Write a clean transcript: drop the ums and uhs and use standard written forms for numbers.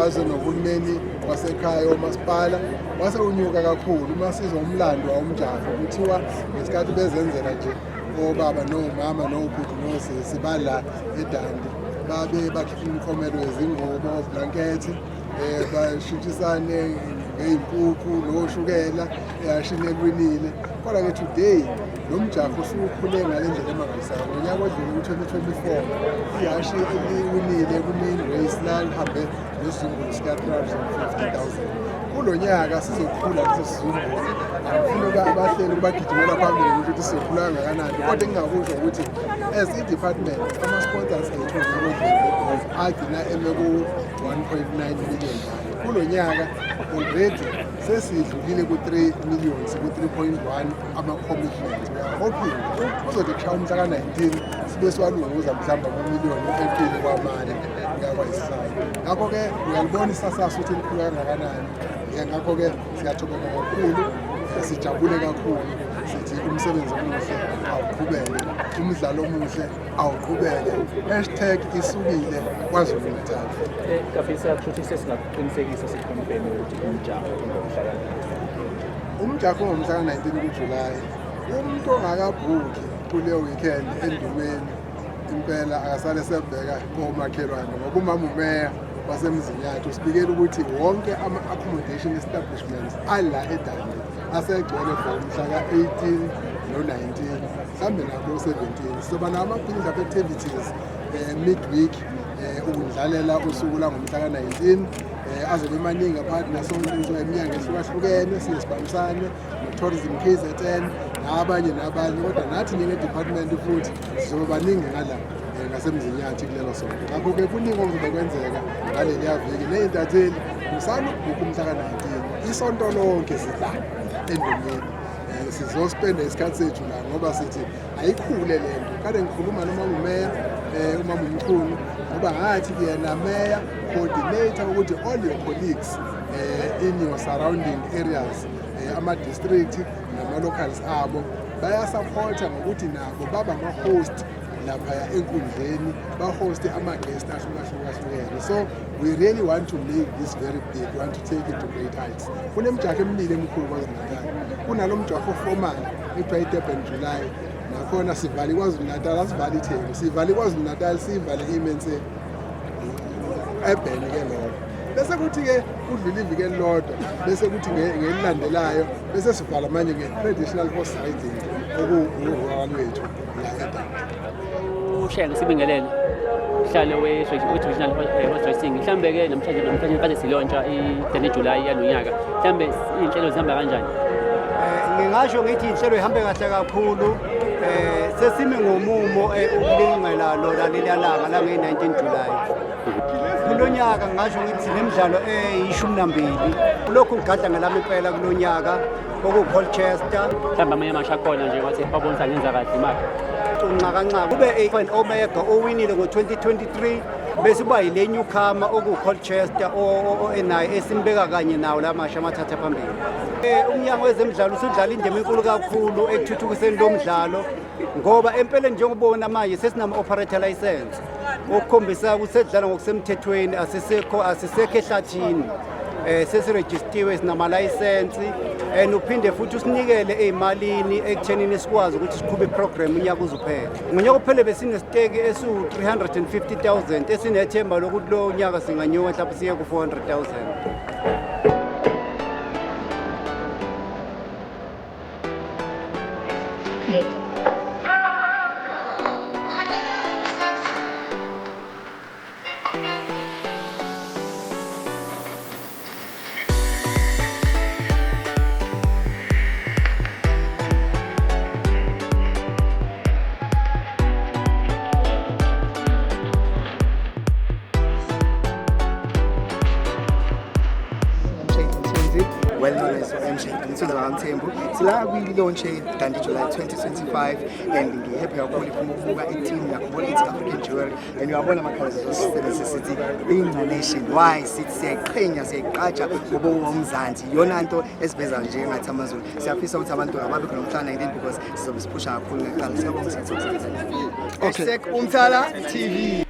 umbhalise nohulumeni wasekhaya omasipala wase unyuka kakhulu. Uma sizwa umlando wawumjaho kuthiwa ngesikhathi bezenzela nje obaba nomama nobhuti nosisi bala eDandi babe bakhipha imikhomelo yezingubo blankethi bashintshisane ngeimpuphu noshukela eyashini elwinile. Kodwa ke today lo mjaho usukhule ngalendlela emangalisayo. Ngonyaka odlule ku-2024 ihashi eliwinile ku-main race la lihambe nesizungu sika-350,000. Kulo nyaka sizokhula leso sizungu. Angifuna abahleli bagijimela phambili ukuthi sizokhula kangakanani. Kodwa engingakusho ukuthi as i-department ama-sponsors ethu agcina eme ku-1.9 million. Kulo nyaka already sesidlulile ku-3 million, siku-3.1 ama-commitment. We are hoping kuzothi kushawa umhla ka-19 sibe siwalunguza mhlawumbe ku-million empini kwamanje ngakwayisayo. Ngakho-ke uyalibona isasasa ukuthi likhulu kangakanani. Ngakho-ke siyathokoza kakhulu, sijabule kakhulu, sithi umsebenzi omuhle awuqhubeke, umdlalo omuhle awuqhubeke. #isukile KwaZulu-Natal. Gafisa futhi sesingaqinisekisa sikhonfeme ukuthi umjaho ngomhla umjaho ngomhla ka-19 kuJulayi. Umuntu ongakabhuki kuleyo weekend endumeni impela akasale sebheka komakhelwane ngoba umama umeya wasemzini yakhe usibikela ukuthi wonke ama-accommodation establishments ala eDandi asegcwele for umhla ka-18 no-19 mhlawumbe nako 17. Sizoba nama-build-up activities midweek ukudlalela usuku langomhla ka-19. Azobe emaningi phakathi nasonto eminyaka ehlukahlukene siye sibambisane no-Tourism KZN nabanye kodwa nathi njenge-department futhi sizobe baningi ngala ngasemzini yathi kulelo sonto. Ngakho-ke kuningi okuzobe kwenzeka ngaleliya viki ney'ntatheli musana ukubhukha umhla ka-19 isonto lonke sidla endumeni. Sizospenda isikhathi sethu la ngoba sithi ayikhule lento. Kade ngikhuluma nomama umeya umama umchunu ngoba ngathi yena meya coordinator ukuthi all your colleagues in your surrounding areas ama-district nama-locals abo bayasupporta ngokuthi nabo baba ama-host laphaya enkundleni bahoste ama-guest ahlukahlukene. So we really want to make this very big, we want to take it to great heights. Kunemjaho emibili emikhulu KwaZulu-Natal. Kunalo mjaho formal ekuthiwa i-Durban July, nakhona sivale KwaZulu-Natal, asivale iTheku, sivale KwaZulu-Natal, sivale iMense ebhene-ke lokho. Bese kuthi-ke kudlula iviki elilodwa bese kuthi ngelilandelayo bese sivala manje nge-traditional horse riding okuwuhwalo lwethu la eDandi. Ushaya ngesibingelele mhlalo we-traditional horse racing. Mhlambe-ke namhlanje kade silontsha i-10 July yalonyaka. Mhlambe iy'nhlelo zihamba kanjani? Ngingasho ngithi inhlelo ihambe kahle kakhulu. Sesimi ngomumo ukulingela lona leliya langa lange-19 July. Kulo nyaka ngingasho ngithi nemidlalo eyi-12 lokhu ngigadla ngelami impela kulo nyaka okuwu-Colchester. Mhlawumbe amanye amasha akhona nje wathi babonisa ngenza kahle imali. Kancane kube Omega owinile ngo-2023 bese kuba yile newcomer okuwu-Colchester enayo esimbeka kanye nawo la masha amathatha phambili. Umnyango wezemidlalo usudlala indima enkulu kakhulu ekuthuthukiseni lo mdlalo ngoba empeleni njengobona manje sesinama-operator license okukhombisa ukuthi sedlala ngokusemthethweni, asisekho ehlathini. Sesirejistiwe sinamalayisensi and uphinde futhi usinikele ey'malini ekuthenini sikwazi ukuthi siqhube iprogram unyaka uzuphela. Ngonyaka uphele besinesiteki esiwu-350,000 esinethemba lokuthi lo nyaka singanyuka mhlawumbe siye ku-400,000. Well known as MJ Mthembu. Sila kwi-launch Dandi July 2025 and ngihappy kakhulu iphuma ukubuka i-team yakho It's African Jewelry and uyabona ama-colours azosisebenzisa sithi i-nation why sithi siyaqhenya siyaqatsha ngoba womzansi iyona nto esiveza nje ngathi amaZulu. Siyafisa ukuthi abantu ababe khona umhla 19 because sizobe siphusha kakhulu ngekuqala. Siyabonga ukuthi Okay. #Umthala TV.